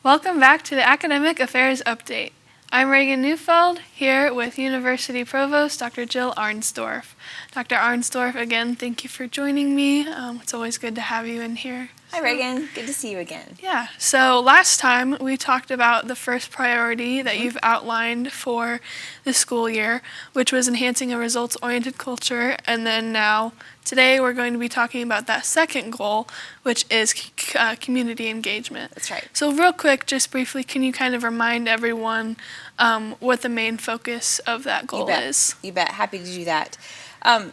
Welcome back to the Academic Affairs Update. I'm Raegan Neufeld, here with University Provost Dr. Jill Arensdorf. Dr. Arensdorf, again, thank you for joining me. It's always good to have you in here. Hi, Raegan. Good to see you again. Yeah, so last time we talked about the first priority that you've outlined for the school year, which was enhancing a results-oriented culture, and then now today we're going to be talking about that second goal, which is community engagement. That's right. So real quick, just briefly, can you kind of remind everyone what the main focus of that goal is? You bet. Happy to do that.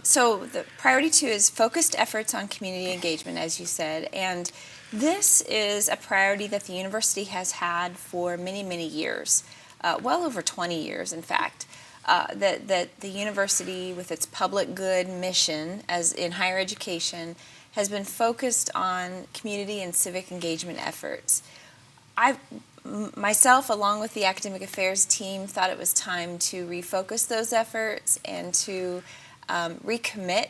So the priority 2 is focused efforts on community engagement, as you said, and this is a priority that the university has had for many, many years, well over 20 years, in fact. That the university, with its public good mission as in higher education, has been focused on community and civic engagement efforts. Myself, along with the academic affairs team, thought it was time to refocus those efforts and to recommit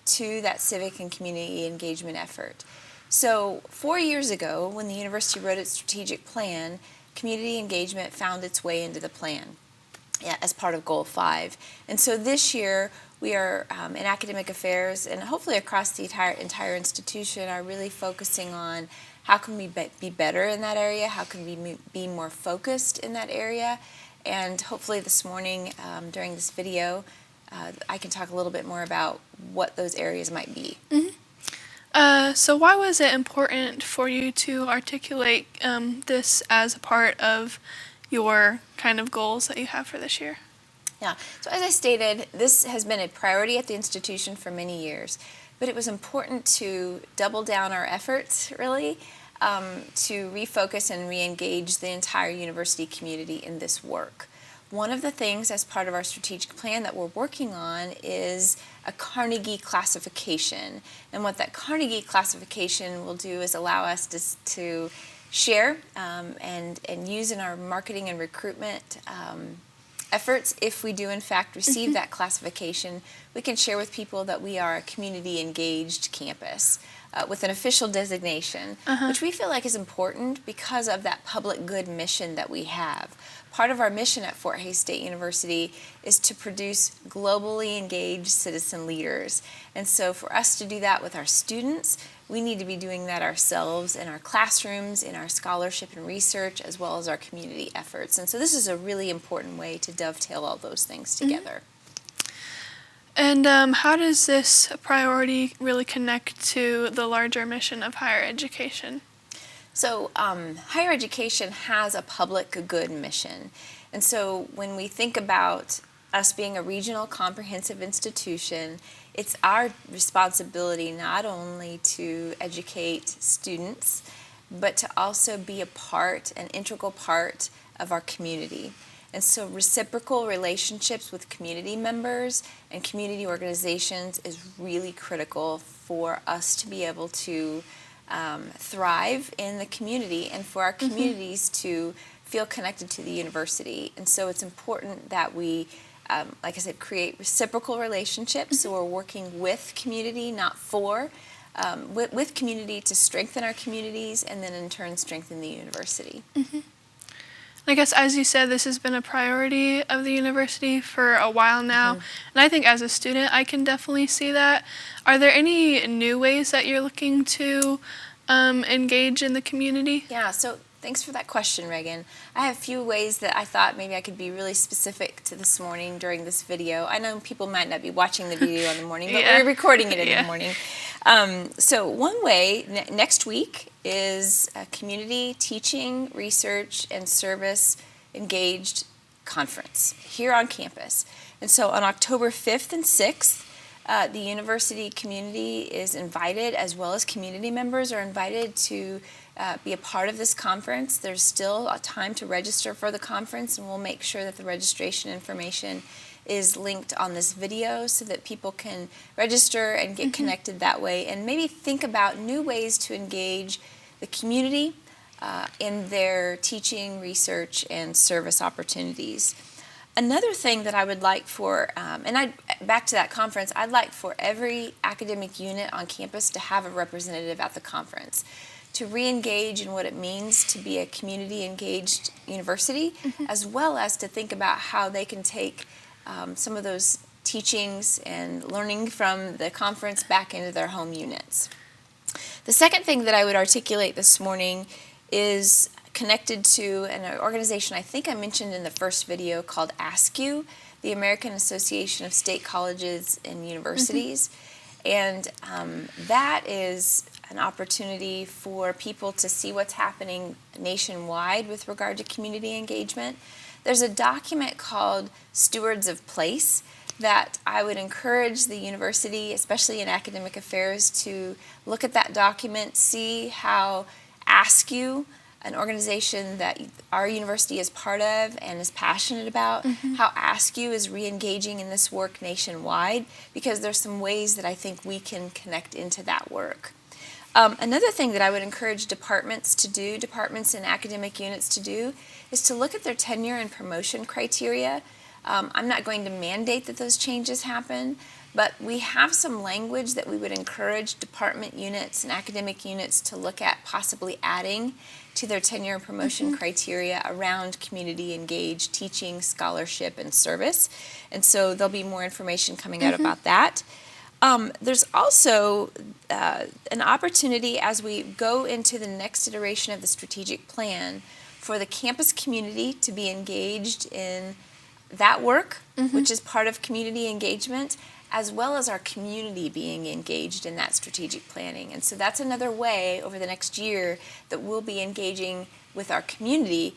to that civic and community engagement effort. So 4 years ago, when the university wrote its strategic plan, community engagement found its way into the plan as part of Goal 5. And so this year, we are in academic affairs and hopefully across the entire institution are really focusing on how can we be better in that area, how can we be more focused in that area, and hopefully this morning during this video, I can talk a little bit more about what those areas might be. So why was it important for you to articulate this as a part of your kind of goals that you have for this year? Yeah, so as I stated, this has been a priority at the institution for many years, but it was important to double down our efforts, really, to refocus and re-engage the entire university community in this work. One of the things as part of our strategic plan that we're working on is a Carnegie classification. And what that Carnegie classification will do is allow us to share and use in our marketing and recruitment efforts. If we do in fact receive that classification, we can share with people that we are a community engaged campus with an official designation, which we feel like is important because of that public good mission that we have. Part of our mission at Fort Hays State University is to produce globally engaged citizen leaders. And so for us to do that with our students, we need to be doing that ourselves in our classrooms, in our scholarship and research, as well as our community efforts. And so this is a really important way to dovetail all those things together. And how does this priority really connect to the larger mission of higher education? So higher education has a public good mission. And so when we think about us being a regional comprehensive institution, it's our responsibility not only to educate students, but to also be an integral part of our community. And so reciprocal relationships with community members and community organizations is really critical for us to be able to thrive in the community and for our communities to feel connected to the university. And so it's important that we, like I said, create reciprocal relationships. So we're working with community, not for, with community to strengthen our communities and then in turn strengthen the university. I guess, as you said, this has been a priority of the university for a while now, and I think as a student I can definitely see that. Are there any new ways that you're looking to engage in the community? Yeah, so thanks for that question, Raegan. I have a few ways that I thought maybe I could be really specific to this morning during this video. I know people might not be watching the video in the morning, but we're recording it in the morning. So one way next week is a community teaching, research, and service engaged conference here on campus. And so on October 5th and 6th, the university community is invited, as well as community members are invited to be a part of this conference. There's still a time to register for the conference, and we'll make sure that the registration information is linked on this video so that people can register and get connected that way and maybe think about new ways to engage the community in their teaching, research, and service opportunities. Another thing that I would like for, back to that conference, I'd like for every academic unit on campus to have a representative at the conference. to re-engage in what it means to be a community-engaged university, as well as to think about how they can take some of those teachings and learning from the conference back into their home units. The second thing that I would articulate this morning is connected to an organization I think I mentioned in the first video called ASCU, the American Association of State Colleges and Universities. And that is an opportunity for people to see what's happening nationwide with regard to community engagement. There's a document called Stewards of Place that I would encourage the university, especially in academic affairs, to look at that document, see how ASCU, an organization that our university is part of and is passionate about, how ASCU is re-engaging in this work nationwide, because there's some ways that I think we can connect into that work. Another thing that I would encourage departments to do, departments and academic units to do, is to look at their tenure and promotion criteria. I'm not going to mandate that those changes happen, but we have some language that we would encourage department units and academic units to look at possibly adding to their tenure and promotion criteria around community engaged teaching, scholarship, and service. And so there'll be more information coming out about that. There's also an opportunity as we go into the next iteration of the strategic plan for the campus community to be engaged in that work, which is part of community engagement, as well as our community being engaged in that strategic planning. And so that's another way over the next year that we'll be engaging with our community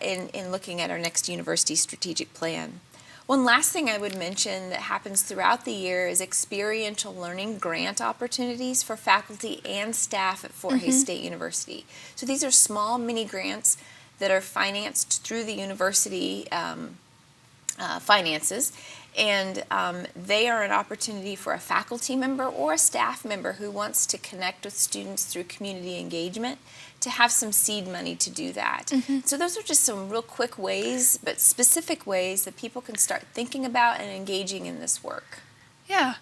in looking at our next university strategic plan. One last thing I would mention that happens throughout the year is experiential learning grant opportunities for faculty and staff at Fort Hays State University. So these are small mini grants that are financed through the university finances, and they are an opportunity for a faculty member or a staff member who wants to connect with students through community engagement to have some seed money to do that. So those are just some real quick ways, but specific ways that people can start thinking about and engaging in this work. Yeah.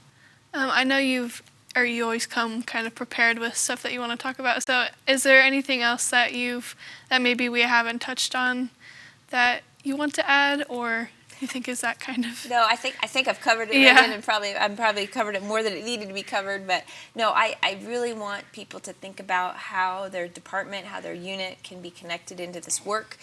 I know you always come kind of prepared with stuff that you want to talk about. So is there anything else that maybe we haven't touched on that you want to add, or you think is that kind of? No, I think I've covered it, Raegan, and I'm probably covered it more than it needed to be covered. But no, I really want people to think about how their department, how their unit can be connected into this work,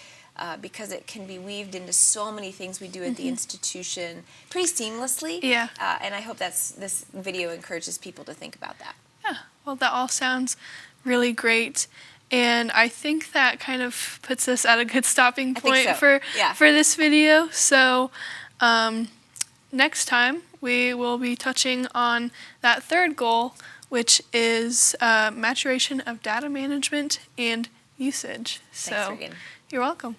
because it can be weaved into so many things we do at the institution pretty seamlessly. Yeah. And I hope this video encourages people to think about that. Yeah. Well, that all sounds really great. And I think that kind of puts us at a good stopping point for this video. So next time we will be touching on that third goal, which is maturation of data management and usage. Thanks, Raegan. You're welcome.